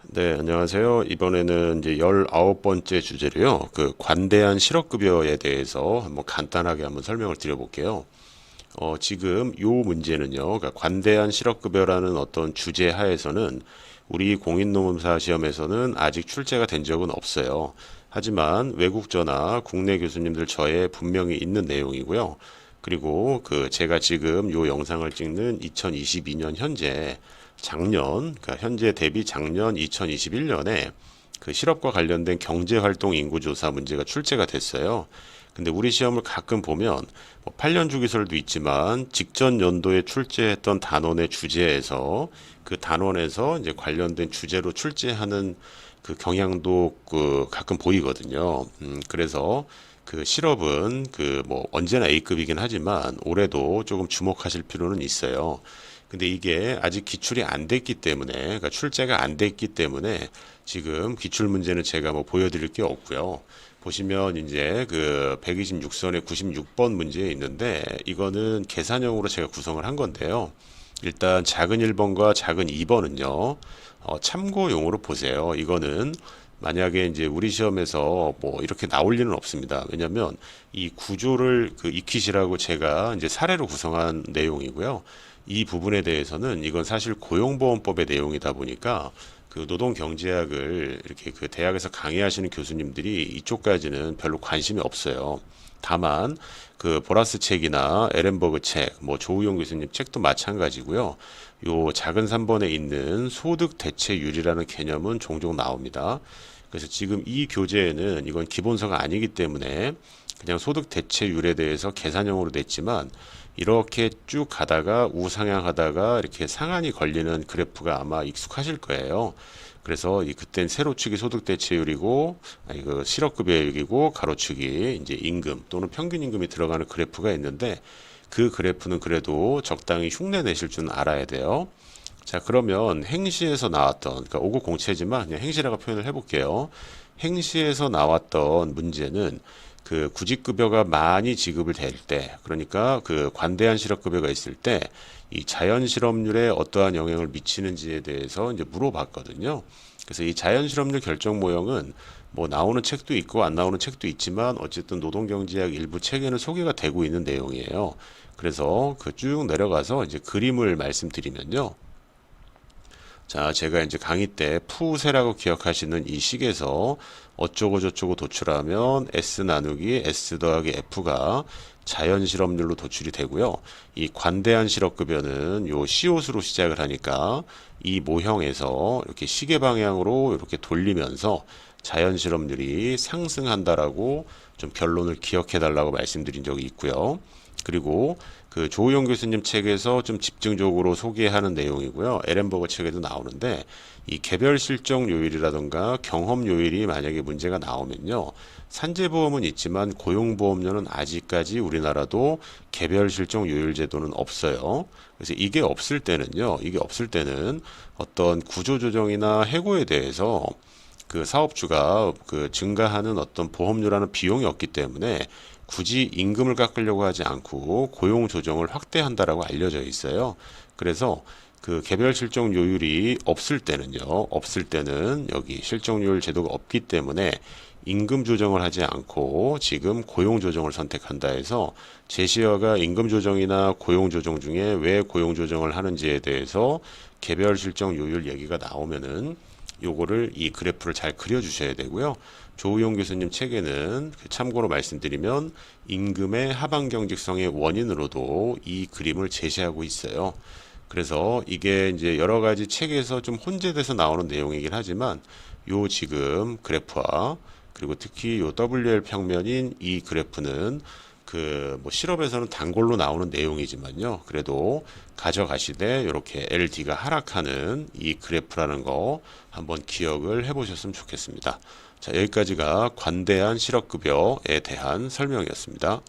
네, 안녕하세요. 이번에는 이제 19번째 주제로요. 관대한 실업급여에 대해서 한번 간단하게 한번 설명을 드려볼게요. 지금 요 문제는요. 그러니까 관대한 실업급여라는 어떤 주제 하에서는 우리 공인노무사 시험에서는 아직 출제가 된 적은 없어요. 하지만 외국저나 국내 교수님들 저에 분명히 있는 내용이고요. 그리고 제가 지금 요 영상을 찍는 2022년 현재 작년, 그러니까 현재 대비 작년 2021년에 그 실업과 관련된 경제활동 인구조사 문제가 출제가 됐어요. 근데 우리 시험을 가끔 보면 뭐 8년 주기설도 있지만 직전 연도에 출제했던 단원의 주제에서 그 단원에서 이제 관련된 주제로 출제하는 그 경향도 가끔 보이거든요. 그래서 그 실업은 그 뭐 언제나 A급이긴 하지만 올해도 조금 주목하실 필요는 있어요. 근데 이게 아직 기출이 안 됐기 때문에, 그러니까 출제가 안 됐기 때문에 지금 기출 문제는 제가 뭐 보여드릴 게 없고요. 보시면 이제 그 126선의 96번 문제에 있는데 이거는 계산형으로 제가 구성을 한 건데요. 일단 작은 1번과 작은 2번은요. 참고용으로 보세요. 이거는 만약에 이제 우리 시험에서 뭐 이렇게 나올 리는 없습니다. 왜냐면 이 구조를 익히시라고 제가 이제 사례로 구성한 내용이고요. 이 부분에 대해서는 이건 사실 고용보험법의 내용이다 보니까 그 노동경제학을 이렇게 그 대학에서 강의하시는 교수님들이 이쪽까지는 별로 관심이 없어요. 다만 그 보라스 책이나 에렌버그 책, 뭐 조우용 교수님 책도 마찬가지고요. 요 작은 3번에 있는 소득 대체율이라는 개념은 종종 나옵니다. 그래서 지금 이 교재에는 이건 기본서가 아니기 때문에 그냥 소득 대체율에 대해서 계산형으로 냈지만 이렇게 쭉 가다가 우상향하다가 이렇게 상한이 걸리는 그래프가 아마 익숙하실 거예요. 그래서 그땐 세로축이 소득 대체율이고 아니 그 실업급여율이고 가로축이 이제 임금 또는 평균 임금이 들어가는 그래프가 있는데 그 그래프는 그래도 적당히 흉내 내실 줄 알아야 돼요. 자, 그러면 행시에서 나왔던, 그러니까 5급 공채지만 그냥 행시라고 표현을 해볼게요. 행시에서 나왔던 문제는 그 구직급여가 많이 지급을 될 때, 그러니까 그 관대한 실업급여가 있을 때, 이 자연실업률에 어떠한 영향을 미치는지에 대해서 이제 물어봤거든요. 그래서 이 자연실업률 결정 모형은 뭐 나오는 책도 있고 안 나오는 책도 있지만 어쨌든 노동경제학 일부 책에는 소개가 되고 있는 내용이에요. 그래서 그 쭉 내려가서 이제 그림을 말씀드리면요. 자, 제가 이제 강의 때 푸세라고 기억하시는 이 식에서 어쩌고 저쩌고 도출하면 S 나누기 S 더하기 F가 자연 실업률로 도출이 되고요. 이 관대한 실업급여는 요 시옷으로 시작을 하니까 이 모형에서 이렇게 시계 방향으로 이렇게 돌리면서 자연 실업률이 상승한다라고 좀 결론을 기억해 달라고 말씀드린 적이 있고요. 그리고 그 조우영 교수님 책에서 좀 집중적으로 소개하는 내용이고요. 에렌버거 책에도 나오는데 이 개별 실적 요율이라든가 경험 요율이 만약에 문제가 나오면요. 산재보험은 있지만 고용보험료는 아직까지 우리나라도 개별 실적 요율 제도는 없어요. 그래서 이게 없을 때는요. 이게 없을 때는 어떤 구조조정이나 해고에 대해서 그 사업주가 그 증가하는 어떤 보험료라는 비용이 없기 때문에 굳이 임금을 깎으려고 하지 않고 고용 조정을 확대한다라고 알려져 있어요. 그래서 그 개별 실적 요율이 없을 때는요. 없을 때는 여기 실적요율 제도가 없기 때문에 임금 조정을 하지 않고 지금 고용 조정을 선택한다 해서 제시어가 임금 조정이나 고용 조정 중에 왜 고용 조정을 하는지에 대해서 개별 실적 요율 얘기가 나오면은 요거를 이 그래프를 잘 그려 주셔야 되고요. 조우용 교수님 책에는 참고로 말씀드리면 임금의 하방 경직성의 원인으로도 이 그림을 제시하고 있어요. 그래서 이게 이제 여러 가지 책에서 좀 혼재돼서 나오는 내용이긴 하지만 요 지금 그래프와 그리고 특히 요 WL 평면인 이 그래프는 그 뭐 실업에서는 단골로 나오는 내용이지만요. 그래도 가져가시되 이렇게 LD가 하락하는 이 그래프라는 거 한번 기억을 해보셨으면 좋겠습니다. 자, 여기까지가 관대한 실업급여에 대한 설명이었습니다.